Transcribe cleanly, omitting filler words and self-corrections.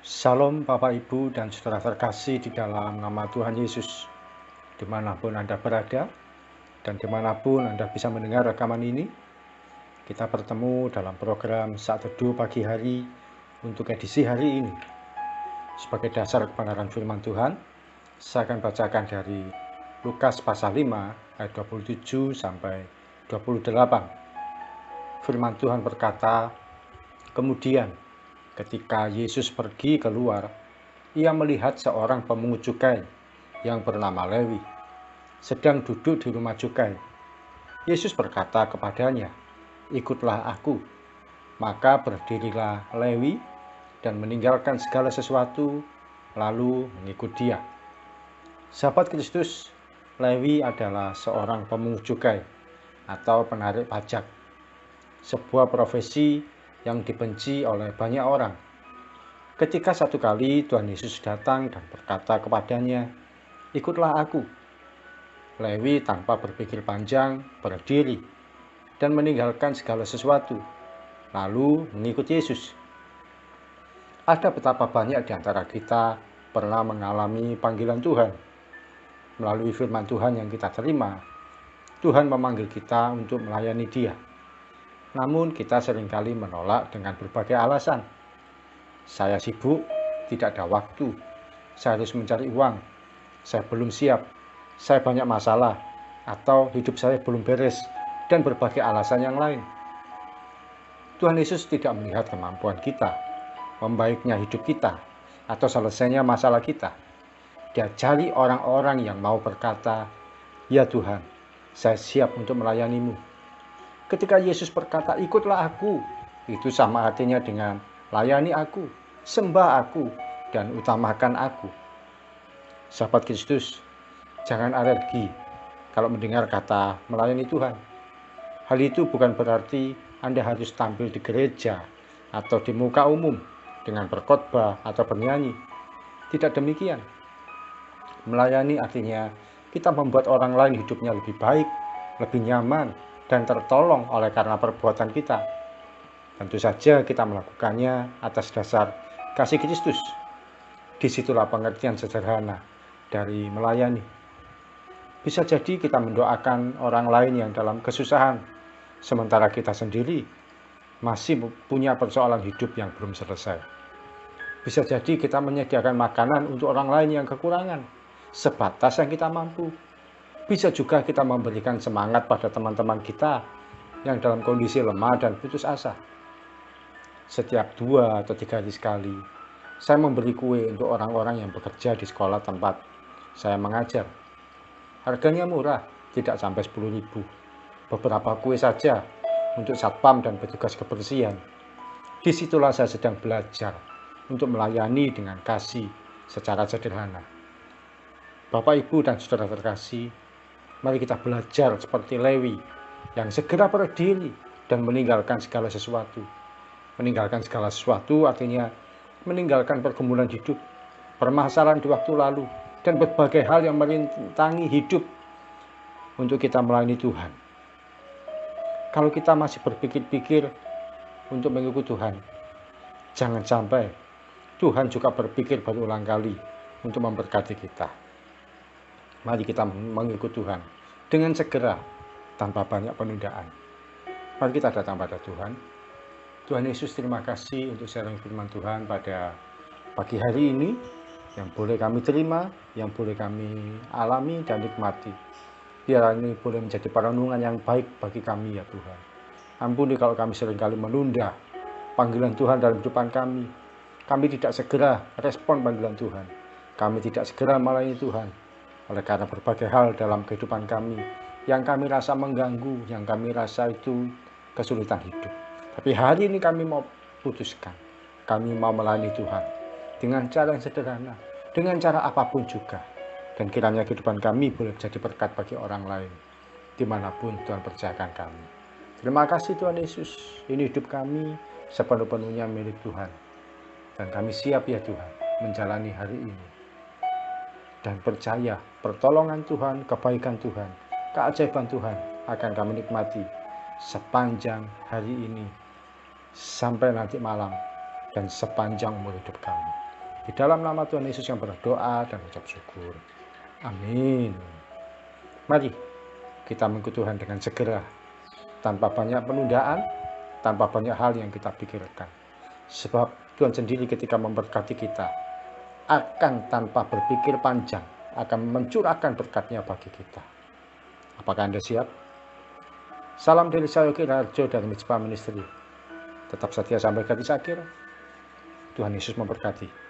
Salam Bapak Ibu dan saudara terkasih di dalam nama Tuhan Yesus. Dimanapun Anda berada dan dimanapun Anda bisa mendengar rekaman ini, kita bertemu dalam program Saat Teduh Pagi Hari untuk edisi hari ini. Sebagai dasar kebenaran firman Tuhan, saya akan bacakan dari Lukas pasal 5 ayat 27 sampai 28. Firman Tuhan berkata, kemudian ketika Yesus pergi keluar, ia melihat seorang pemungut cukai yang bernama Lewi sedang duduk di rumah cukai. Yesus berkata kepadanya, "Ikutlah aku." Maka berdirilah Lewi dan meninggalkan segala sesuatu, lalu mengikut dia. Sahabat Kristus, Lewi adalah seorang pemungut cukai atau penarik pajak, sebuah profesi yang dibenci oleh banyak orang. Ketika satu kali Tuhan Yesus datang dan berkata kepadanya, "Ikutlah aku." Lewi tanpa berpikir panjang berdiri dan meninggalkan segala sesuatu, lalu mengikut Yesus. Ada betapa banyak di antara kita pernah mengalami panggilan Tuhan. Melalui firman Tuhan yang kita terima, Tuhan memanggil kita untuk melayani Dia. Namun kita seringkali menolak dengan berbagai alasan. Saya sibuk, tidak ada waktu, saya harus mencari uang, saya belum siap, saya banyak masalah, atau hidup saya belum beres, dan berbagai alasan yang lain. Tuhan Yesus tidak melihat kemampuan kita, membaiknya hidup kita, atau selesainya masalah kita. Dia cari orang-orang yang mau berkata, "Ya Tuhan, saya siap untuk melayanimu." Ketika Yesus berkata, "Ikutlah aku," itu sama artinya dengan layani aku, sembah aku, dan utamakan aku. Sahabat Kristus, jangan alergi kalau mendengar kata melayani Tuhan. Hal itu bukan berarti Anda harus tampil di gereja atau di muka umum dengan berkhotbah atau bernyanyi. Tidak demikian. Melayani artinya kita membuat orang lain hidupnya lebih baik, lebih nyaman, dan tertolong oleh karena perbuatan kita. Tentu saja kita melakukannya atas dasar kasih Kristus. Disitulah pengertian sederhana dari melayani. Bisa jadi kita mendoakan orang lain yang dalam kesusahan, sementara kita sendiri masih punya persoalan hidup yang belum selesai. Bisa jadi kita menyediakan makanan untuk orang lain yang kekurangan, sebatas yang kita mampu. Bisa juga kita memberikan semangat pada teman-teman kita yang dalam kondisi lemah dan putus asa. Setiap 2 atau 3 hari sekali, saya memberi kue untuk orang-orang yang bekerja di sekolah tempat saya mengajar. Harganya murah, tidak sampai 10.000. Beberapa kue saja untuk satpam dan petugas kebersihan. Disitulah saya sedang belajar untuk melayani dengan kasih secara sederhana. Bapak, Ibu, dan saudara terkasih, mari kita belajar seperti Lewi yang segera berdiri dan meninggalkan segala sesuatu. Meninggalkan segala sesuatu artinya meninggalkan pergumulan hidup, permasalahan di waktu lalu, dan berbagai hal yang merintangi hidup untuk kita melayani Tuhan. Kalau kita masih berpikir-pikir untuk mengikut Tuhan, jangan sampai Tuhan juga berpikir berulang kali untuk memberkati kita. Mari kita mengikut Tuhan dengan segera, tanpa banyak penundaan. Mari kita datang pada Tuhan. Tuhan Yesus, terima kasih untuk sharing firman Tuhan pada pagi hari ini, yang boleh kami terima, yang boleh kami alami dan nikmati. Biar ini boleh menjadi perenungan yang baik bagi kami, ya Tuhan. Ampuni kalau kami seringkali menunda panggilan Tuhan dalam kehidupan kami. Kami tidak segera respon panggilan Tuhan. Kami tidak segera melayani Tuhan. Oleh karena berbagai hal dalam kehidupan kami yang kami rasa mengganggu, yang kami rasa itu kesulitan hidup. Tapi hari ini kami mau putuskan, kami mau melayani Tuhan dengan cara yang sederhana, dengan cara apapun juga. Dan kiranya kehidupan kami boleh menjadi berkat bagi orang lain, dimanapun Tuhan percayakan kami. Terima kasih Tuhan Yesus, ini hidup kami sepenuh-penuhnya milik Tuhan. Dan kami siap ya Tuhan, menjalani hari ini. Dan percaya pertolongan Tuhan, kebaikan Tuhan, keajaiban Tuhan akan kami nikmati sepanjang hari ini sampai nanti malam dan sepanjang umur hidup kami. Di dalam nama Tuhan Yesus yang berdoa dan ucap syukur. Amin. Mari kita mengikuti Tuhan dengan segera, tanpa banyak penundaan, tanpa banyak hal yang kita pikirkan. Sebab Tuhan sendiri ketika memberkati kita, akan tanpa berpikir panjang, akan mencurahkan berkat-Nya bagi kita. Apakah Anda siap? Salam dari saya Yogi Raharjo dari Mizpah Ministry. Tetap setia sampai garis akhir. Tuhan Yesus memberkati.